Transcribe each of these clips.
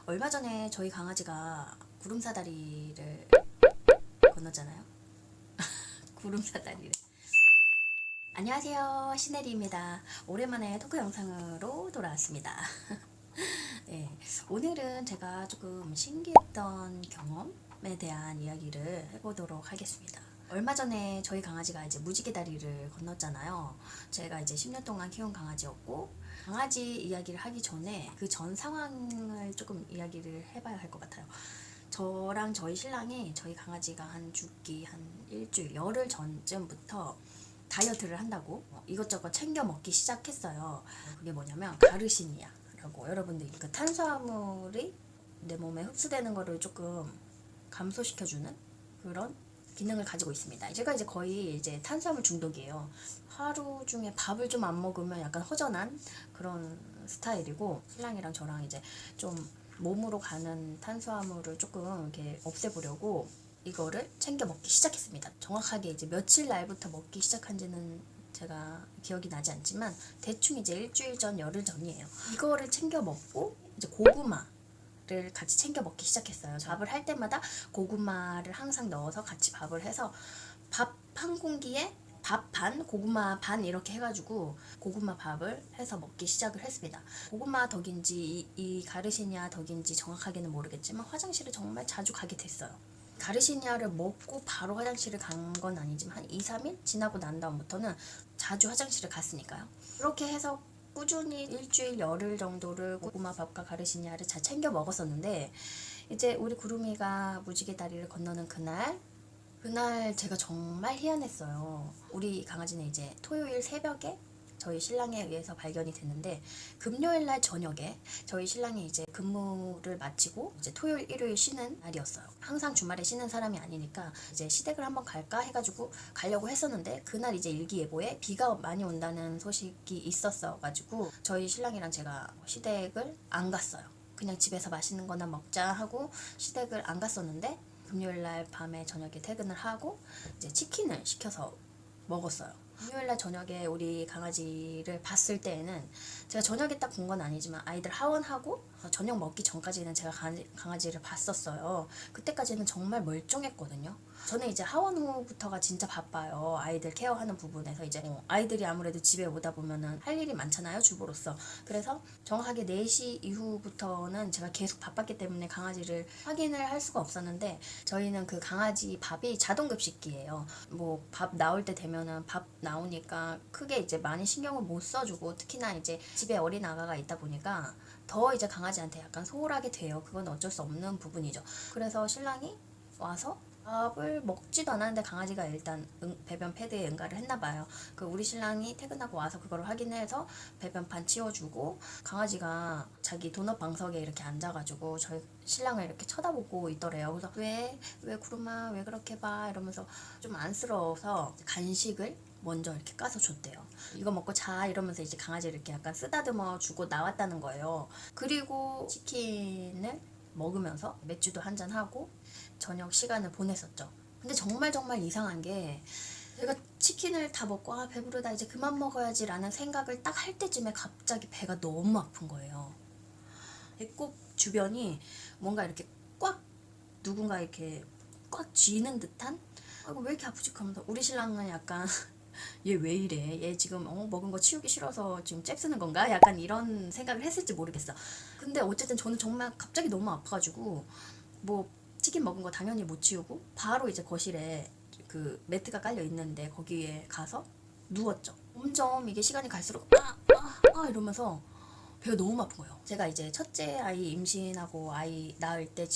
얼마 전에 저희 강아지가 구름사다리를 건넜잖아요. 구름사다리를. 안녕하세요, 시네리입니다. 오랜만에 토크 영상으로 돌아왔습니다. 네, 오늘은 제가 조금 신기했던 경험에 대한 이야기를 해보도록 하겠습니다. 얼마 전에 저희 강아지가 이제 무지개 다리를 건넜잖아요. 제가 이제 10년 동안 키운 강아지였고, 강아지 이야기를 하기 전에 그 전 상황을 조금 이야기를 해봐야 할 것 같아요. 저랑 저희 신랑이 저희 강아지가 한 죽기 한 일주일, 열흘 전쯤부터 다이어트를 한다고 이것저것 챙겨 먹기 시작했어요. 그게 뭐냐면 가르시니아라고, 여러분들 그 탄수화물이 내 몸에 흡수되는 거를 조금 감소시켜주는 그런 기능을 가지고 있습니다. 제가 이제 거의 이제 탄수화물 중독이에요. 하루 중에 밥을 좀 안 먹으면 약간 허전한 그런 스타일이고, 신랑이랑 저랑 이제 좀 몸으로 가는 탄수화물을 조금 이렇게 없애보려고 이거를 챙겨 먹기 시작했습니다. 정확하게 이제 며칠 날부터 먹기 시작한지는 제가 기억이 나지 않지만 대충 이제 일주일 전, 열흘 전이에요. 이거를 챙겨 먹고 이제 고구마를 같이 챙겨 먹기 시작했어요. 밥을 할 때마다 고구마를 항상 넣어서 같이 밥을 해서 밥 한 공기에 밥 반, 고구마 반 이렇게 해가지고 고구마 밥을 해서 먹기 시작을 했습니다. 고구마 덕인지 이 가르시니아 덕인지 정확하게는 모르겠지만 화장실을 정말 자주 가게 됐어요. 가르시니아를 먹고 바로 화장실을 간 건 아니지만 한 2, 3일 지나고 난 다음부터는 자주 화장실을 갔으니까요. 그렇게 해서 꾸준히 일주일, 열흘 정도를 고구마 밥과 가르시니아를 잘 챙겨 먹었었는데, 이제 우리 구름이가 무지개 다리를 건너는 그날 제가 정말 희한했어요. 우리 강아지는 이제 토요일 새벽에 저희 신랑에 의해서 발견이 됐는데, 금요일 날 저녁에 저희 신랑이 이제 근무를 마치고 이제 토요일, 일요일 쉬는 날이었어요. 항상 주말에 쉬는 사람이 아니니까 이제 시댁을 한번 갈까 해가지고 가려고 했었는데, 그날 이제 일기예보에 비가 많이 온다는 소식이 있었어가지고 저희 신랑이랑 제가 시댁을 안 갔어요. 그냥 집에서 맛있는 거나 먹자 하고 시댁을 안 갔었는데, 금요일날 밤에 저녁에 퇴근을 하고 이제 치킨을 시켜서 먹었어요. 금요일날 저녁에 우리 강아지를 봤을 때에는, 제가 저녁에 딱 본 건 아니지만 아이들 하원하고 저녁 먹기 전까지는 제가 강아지를 봤었어요. 그때까지는 정말 멀쩡했거든요. 저는 이제 하원 후부터가 진짜 바빠요. 아이들 케어하는 부분에서 이제 아이들이 아무래도 집에 오다 보면은 할 일이 많잖아요, 주부로서. 그래서 정확하게 4시 이후부터는 제가 계속 바빴기 때문에 강아지를 확인을 할 수가 없었는데, 저희는 그 강아지 밥이 자동급식기예요. 뭐 밥 나올 때 되면은 밥 나오니까 크게 이제 많이 신경을 못 써주고, 특히나 이제 집에 어린 아가가 있다 보니까 더 이제 강아지한테 약간 소홀하게 돼요. 그건 어쩔 수 없는 부분이죠. 그래서 신랑이 와서 밥을 먹지도 않았는데 강아지가 일단 배변 패드에 응가를 했나 봐요. 그 우리 신랑이 퇴근하고 와서 그걸 확인해서 배변판 치워주고, 강아지가 자기 도넛 방석에 이렇게 앉아가지고 저희 신랑을 이렇게 쳐다보고 있더래요. 그래서 왜 구름아 왜 그렇게 봐 이러면서 좀 안쓰러워서 간식을 먼저 이렇게 까서 줬대요. 이거 먹고 자 이러면서 이제 강아지를 이렇게 약간 쓰다듬어 주고 나왔다는 거예요. 그리고 치킨을 먹으면서 맥주도 한잔 하고 저녁 시간을 보냈었죠. 근데 정말 이상한 게, 제가 치킨을 다 먹고 배부르다 이제 그만 먹어야지 라는 생각을 딱 할 때쯤에 갑자기 배가 너무 아픈 거예요. 배꼽 주변이 뭔가 이렇게 꽉, 누군가 이렇게 꽉 쥐는 듯한, 아이고 왜 이렇게 아프지 하면서 우리 신랑은 약간 얘 왜 이래? 얘 지금 먹은 거 치우기 싫어서 지금 잽 쓰는 건가? 약간 이런 생각을 했을지 모르겠어. 근데 어쨌든 저는 정말 갑자기 너무 아파가지고 뭐 치킨 먹은 거 당연히 못 치우고 바로 이제 거실에 그 매트가 깔려 있는데 거기에 가서 누웠죠. 점점 이게 시간이 갈수록 이러면서 배가 너무 아픈 거예요. 제가 이제 첫째 아이 임신하고 아이 낳을 때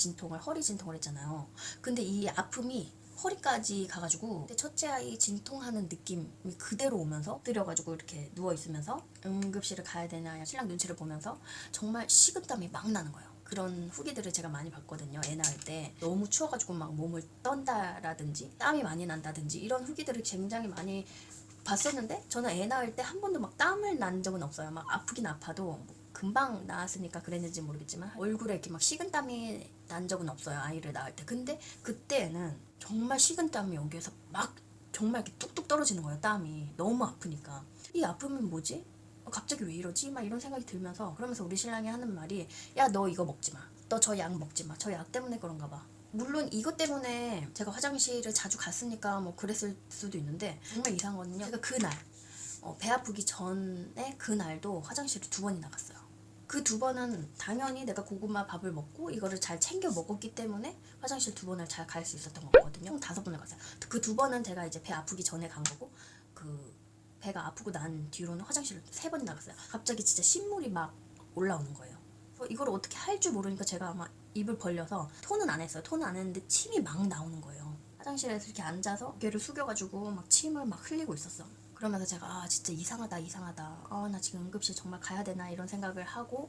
허리 진통을 했잖아요. 근데 이 아픔이 허리까지 가가지고 첫째 아이 진통하는 느낌이 그대로 오면서 엎드려가지고 이렇게 누워있으면서 응급실을 가야 되나 신랑 눈치를 보면서 정말 식은땀이 막 나는 거예요. 그런 후기들을 제가 많이 봤거든요. 애 낳을 때 너무 추워가지고 막 몸을 떤다라든지 땀이 많이 난다든지 이런 후기들을 굉장히 많이 봤었는데, 저는 애 낳을 때 한 번도 막 땀을 난 적은 없어요. 막 아프긴 아파도 뭐 금방 나았으니까 그랬는지 모르겠지만 얼굴에 이렇게 막 식은땀이 난 적은 없어요, 아이를 낳을 때. 근데 그때는 정말 식은땀이 여기에서 막 정말 이렇게 뚝뚝 떨어지는 거예요. 땀이 너무 아프니까. 이 아픔은 뭐지? 갑자기 왜 이러지? 막 이런 생각이 들면서, 그러면서 우리 신랑이 하는 말이, 야 너 이거 먹지 마. 너 저 약 먹지 마. 저 약 때문에 그런가 봐. 물론 이것 때문에 제가 화장실을 자주 갔으니까 뭐 그랬을 수도 있는데 정말 이상하거든요. 제가 그날 배 아프기 전에 그날도 화장실을 2번이나 갔어요. 그 2번은 당연히 내가 고구마 밥을 먹고 이거를 잘 챙겨 먹었기 때문에 화장실 2번을 잘 갈 수 있었던 거거든요. 총 5번을 갔어요. 그 2번은 제가 이제 배 아프기 전에 간 거고, 그 배가 아프고 난 뒤로는 화장실을 3번이나 갔어요. 갑자기 진짜 신물이 막 올라오는 거예요. 그래서 이걸 어떻게 할 줄 모르니까 제가 아마 입을 벌려서 토는 안 했어요. 토는 안 했는데 침이 막 나오는 거예요. 화장실에서 이렇게 앉아서 고개를 숙여가지고 막 침을 막 흘리고 있었어. 그러면서 제가 진짜 이상하다 나 지금 응급실 정말 가야 되나 이런 생각을 하고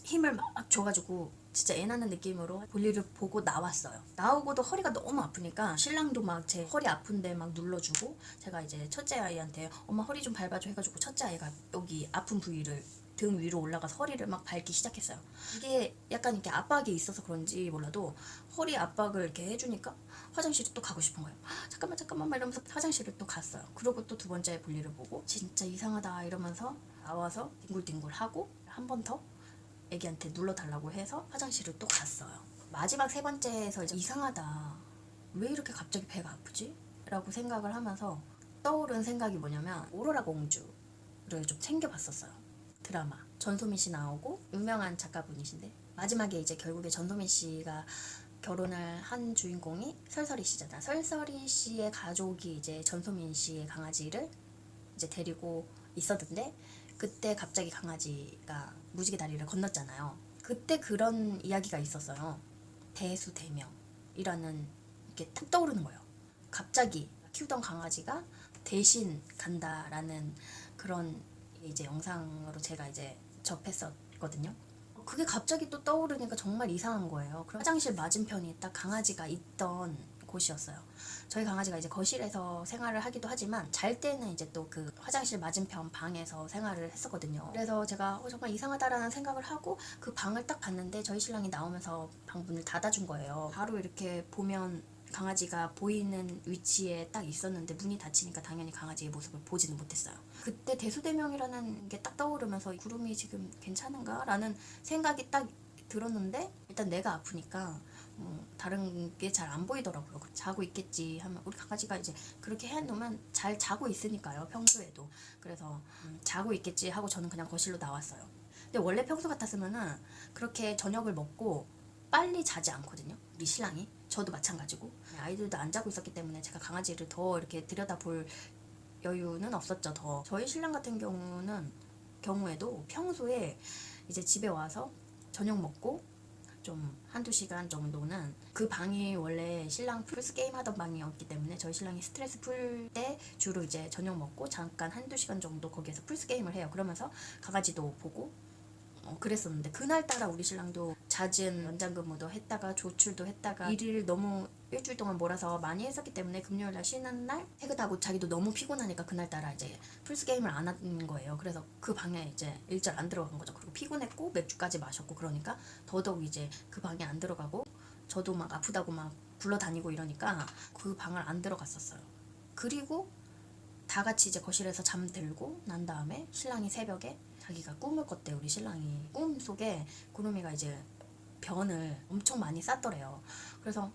힘을 막 줘가지고 진짜 애 낳는 느낌으로 볼일을 보고 나왔어요. 나오고도 허리가 너무 아프니까 신랑도 막 제 허리 아픈데 막 눌러주고, 제가 이제 첫째 아이한테 엄마 허리 좀 밟아줘 해가지고 첫째 아이가 여기 아픈 부위를 등 위로 올라가서 허리를 막 밟기 시작했어요. 이게 약간 이렇게 압박이 있어서 그런지 몰라도 허리 압박을 이렇게 해주니까 화장실에 또 가고 싶은 거예요. 잠깐만 막 이러면서 화장실을 또 갔어요. 그러고 또 2번째 볼일을 보고 진짜 이상하다 이러면서 나와서 뒹굴뒹굴 하고 한 번 더 애기한테 눌러달라고 해서 화장실을 또 갔어요. 마지막 3번째에서 이제 이상하다, 왜 이렇게 갑자기 배가 아프지? 라고 생각을 하면서 떠오른 생각이 뭐냐면 오로라 공주를 좀 챙겨봤었어요. 드라마 전소민 씨 나오고 유명한 작가분이신데, 마지막에 이제 결국에 전소민 씨가 결혼을 한 주인공이 설설이 씨잖아. 설설이 씨의 가족이 이제 전소민 씨의 강아지를 이제 데리고 있었는데, 그때 갑자기 강아지가 무지개 다리를 건넜잖아요. 그때 그런 이야기가 있었어요. 대수대명이라는 게 탁 떠오르는 거예요. 갑자기 키우던 강아지가 대신 간다라는 그런 이제 영상으로 제가 이제 접했었거든요. 그게 갑자기 또 떠오르니까 정말 이상한 거예요. 그럼 화장실 맞은편이 딱 강아지가 있던 곳이었어요. 저희 강아지가 이제 거실에서 생활을 하기도 하지만 잘 때는 이제 또 그 화장실 맞은편 방에서 생활을 했었거든요. 그래서 제가 정말 이상하다라는 생각을 하고 그 방을 딱 봤는데 저희 신랑이 나오면서 방문을 닫아준 거예요. 바로 이렇게 보면 강아지가 보이는 위치에 딱 있었는데 문이 닫히니까 당연히 강아지의 모습을 보지는 못했어요. 그때 대수대명이라는 게 딱 떠오르면서 구름이 지금 괜찮은가? 라는 생각이 딱 들었는데, 일단 내가 아프니까 다른 게 잘 안 보이더라고요. 자고 있겠지 하면, 우리 강아지가 이제 그렇게 해놓으면 잘 자고 있으니까요, 평소에도. 그래서 자고 있겠지 하고 저는 그냥 거실로 나왔어요. 근데 원래 평소 같았으면은 그렇게 저녁을 먹고 빨리 자지 않거든요, 우리 신랑이. 저도 마찬가지고 아이들도 안 자고 있었기 때문에 제가 강아지를 더 이렇게 들여다볼 여유는 없었죠. 더 저희 신랑 같은 경우에도 평소에 이제 집에 와서 저녁 먹고 좀 한두 시간 정도는, 그 방이 원래 신랑 플스 게임 하던 방이었기 때문에 저희 신랑이 스트레스 풀 때 주로 이제 저녁 먹고 잠깐 한두 시간 정도 거기에서 플스 게임을 해요. 그러면서 강아지도 보고 그랬었는데, 그날따라 우리 신랑도 잦은 연장 근무도 했다가 조출도 했다가 일을 너무 일주일 동안 몰아서 많이 했었기 때문에 금요일날 쉬는 날 퇴근하고 자기도 너무 피곤하니까 그날따라 이제 플스 게임을 안 하는 거예요. 그래서 그 방에 이제 일절 안 들어간 거죠. 그리고 피곤했고 맥주까지 마셨고 그러니까 더더욱 이제 그 방에 안 들어가고, 저도 막 아프다고 막 굴러다니고 이러니까 그 방을 안 들어갔었어요. 그리고 다 같이 이제 거실에서 잠들고 난 다음에 신랑이 새벽에 자기가 꿈을 꿨대. 우리 신랑이 꿈속에 구름이가 이제 변을 엄청 많이 쌌더래요. 그래서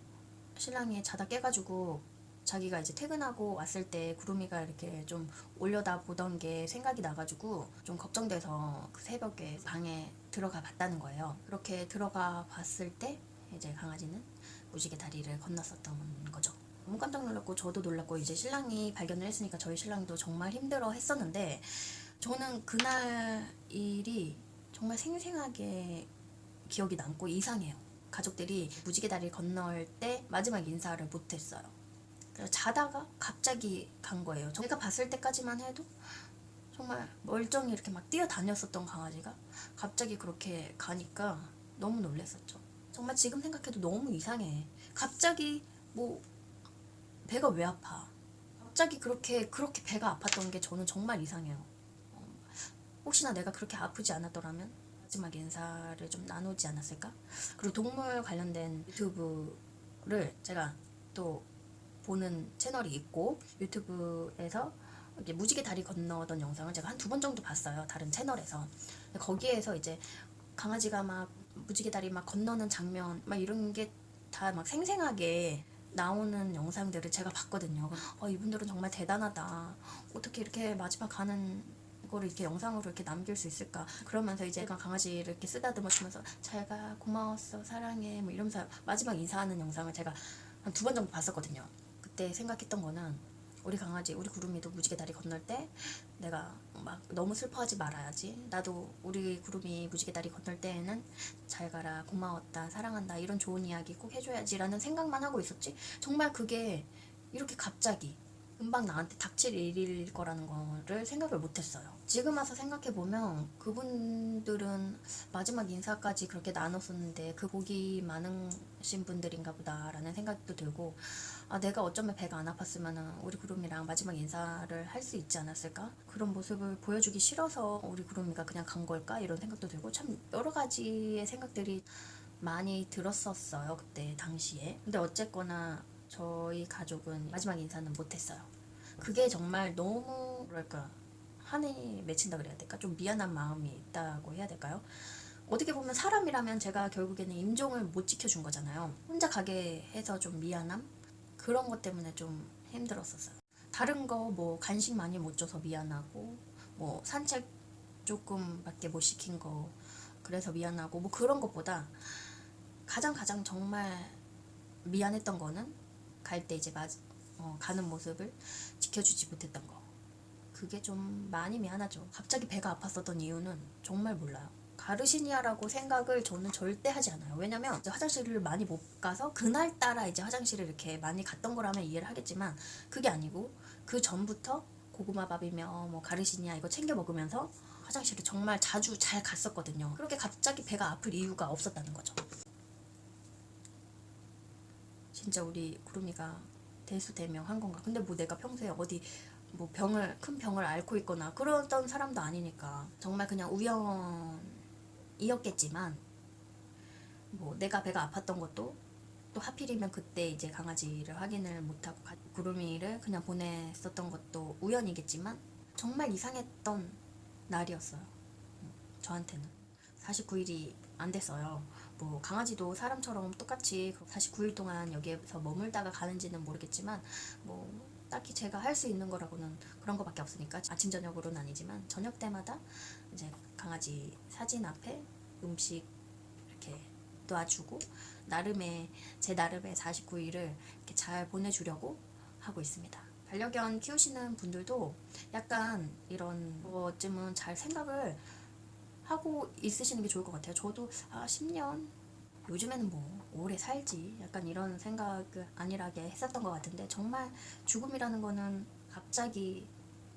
신랑이 자다 깨가지고 자기가 이제 퇴근하고 왔을 때 구름이가 이렇게 좀 올려다 보던 게 생각이 나가지고 좀 걱정돼서 그 새벽에 방에 들어가 봤다는 거예요. 그렇게 들어가 봤을 때 이제 강아지는 무지개 다리를 건넜었던 거죠. 너무 깜짝 놀랐고 저도 놀랐고, 이제 신랑이 발견을 했으니까 저희 신랑도 정말 힘들어 했었는데, 저는 그날 일이 정말 생생하게 기억이 남고 이상해요. 가족들이 무지개 다리를 건널 때 마지막 인사를 못했어요. 그래서 자다가 갑자기 간 거예요. 제가 봤을 때까지만 해도 정말 멀쩡히 이렇게 막 뛰어다녔었던 강아지가 갑자기 그렇게 가니까 너무 놀랐었죠. 정말 지금 생각해도 너무 이상해. 갑자기 뭐 배가 왜 아파? 갑자기 그렇게 배가 아팠던 게 저는 정말 이상해요. 혹시나 내가 그렇게 아프지 않았더라면 마지막 인사를 좀 나누지 않았을까? 그리고 동물 관련된 유튜브를 제가 또 보는 채널이 있고, 유튜브에서 이제 무지개 다리 건너던 영상을 제가 한 2번 정도 봤어요. 다른 채널에서. 거기에서 이제 강아지가 막 무지개 다리 막 건너는 장면 막 이런 게 다 막 생생하게 나오는 영상들을 제가 봤거든요. 이분들은 정말 대단하다. 어떻게 이렇게 마지막 가는 거를 이렇게 영상으로 이렇게 남길 수 있을까? 그러면서 이제 강아지를 이렇게 쓰다듬어 주면서 잘가 고마웠어 사랑해 뭐 이러면서 마지막 인사하는 영상을 제가 한 2번 정도 봤었거든요. 그때 생각했던 거는 우리 강아지 우리 구름이도 무지개 다리 건널 때 내가 막 너무 슬퍼하지 말아야지. 나도 우리 구름이 무지개 다리 건널 때에는 잘 가라 고마웠다 사랑한다 이런 좋은 이야기 꼭 해줘야지 라는 생각만 하고 있었지. 정말 그게 이렇게 갑자기 금방 나한테 닥칠 일일 거라는 거를 생각을 못했어요. 지금 와서 생각해보면 그분들은 마지막 인사까지 그렇게 나눴었는데 그 복이 많으신 분들인가 보다라는 생각도 들고, 내가 어쩌면 배가 안 아팠으면 우리 구름이랑 마지막 인사를 할 수 있지 않았을까? 그런 모습을 보여주기 싫어서 우리 구름이가 그냥 간 걸까? 이런 생각도 들고 참 여러 가지의 생각들이 많이 들었었어요 그때 당시에. 근데 어쨌거나 저희 가족은 마지막 인사는 못했어요. 그게 정말 너무 뭐랄까 한이 맺힌다 그래야 될까? 좀 미안한 마음이 있다고 해야 될까요? 어떻게 보면 사람이라면 제가 결국에는 임종을 못 지켜준 거잖아요. 혼자 가게 해서 좀 미안함? 그런 것 때문에 좀 힘들었었어요. 다른 거 뭐 간식 많이 못 줘서 미안하고 뭐 산책 조금밖에 못 시킨 거 그래서 미안하고 뭐 그런 것보다 가장 정말 미안했던 거는 갈 때 이제 가는 모습을 지켜주지 못했던 거. 그게 좀 많이 미안하죠. 갑자기 배가 아팠었던 이유는 정말 몰라요. 가르시니아라고 생각을 저는 절대 하지 않아요. 왜냐면 이제 화장실을 많이 못 가서 그날따라 이제 화장실을 이렇게 많이 갔던 거라면 이해를 하겠지만 그게 아니고 그 전부터 고구마밥이며 뭐 가르시니아 이거 챙겨 먹으면서 화장실을 정말 자주 잘 갔었거든요. 그렇게 갑자기 배가 아플 이유가 없었다는 거죠. 진짜 우리 구름이가 대수대명한 건가? 근데 뭐 내가 평소에 어디 뭐 큰 병을 앓고 있거나 그랬던 사람도 아니니까 정말 그냥 우연이었겠지만, 뭐 내가 배가 아팠던 것도 또 하필이면 그때 이제 강아지를 확인을 못하고 구름이를 그냥 보냈었던 것도 우연이겠지만 정말 이상했던 날이었어요. 저한테는 49일이 안 됐어요. 뭐 강아지도 사람처럼 똑같이 49일 동안 여기에서 머물다가 가는지는 모르겠지만 뭐 딱히 제가 할 수 있는 거라고는 그런 거밖에 없으니까 아침 저녁으로는 아니지만 저녁 때마다 이제 강아지 사진 앞에 음식 이렇게 놔주고 제 나름의 49일을 이렇게 잘 보내주려고 하고 있습니다. 반려견 키우시는 분들도 약간 이런 것쯤은 잘 생각을 하고 있으시는 게 좋을 것 같아요. 저도 10년 요즘에는 뭐 오래 살지 약간 이런 생각을 안일하게 했었던 것 같은데, 정말 죽음이라는 거는 갑자기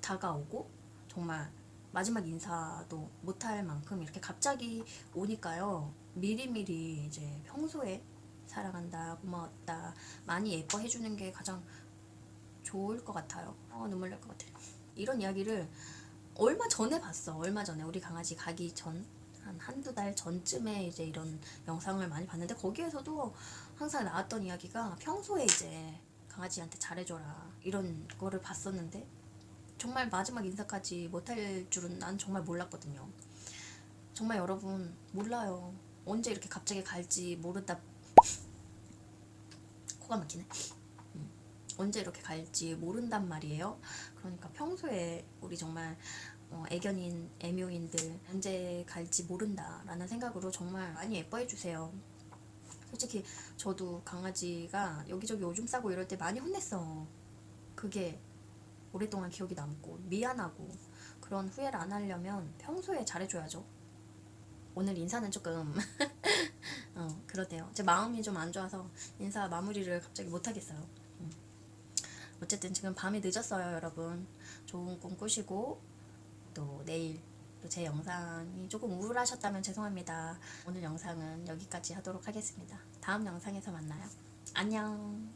다가오고 정말 마지막 인사도 못할 만큼 이렇게 갑자기 오니까요. 미리미리 이제 평소에 사랑한다 고마웠다 많이 예뻐해주는 게 가장 좋을 것 같아요. 눈물 날 것 같아요. 이런 이야기를 얼마 전에 봤어. 얼마 전에 우리 강아지 가기 전 한두 달 전쯤에 이제 이런 영상을 많이 봤는데, 거기에서도 항상 나왔던 이야기가 평소에 이제 강아지한테 잘해줘라 이런 거를 봤었는데, 정말 마지막 인사까지 못할 줄은 난 정말 몰랐거든요. 정말 여러분 몰라요. 언제 이렇게 갑자기 갈지 모른다. 코가 막히네. 언제 이렇게 갈지 모른단 말이에요. 그러니까 평소에 우리 정말 애견인, 애묘인들 언제 갈지 모른다라는 생각으로 정말 많이 예뻐해 주세요. 솔직히 저도 강아지가 여기저기 오줌 싸고 이럴 때 많이 혼냈어. 그게 오랫동안 기억이 남고 미안하고, 그런 후회를 안 하려면 평소에 잘해줘야죠. 오늘 인사는 조금 그러네요. 제 마음이 좀 안 좋아서 인사 마무리를 갑자기 못하겠어요. 어쨌든 지금 밤이 늦었어요 여러분. 좋은 꿈 꾸시고 또 내일 또 제 영상이 조금 우울하셨다면 죄송합니다. 오늘 영상은 여기까지 하도록 하겠습니다. 다음 영상에서 만나요. 안녕.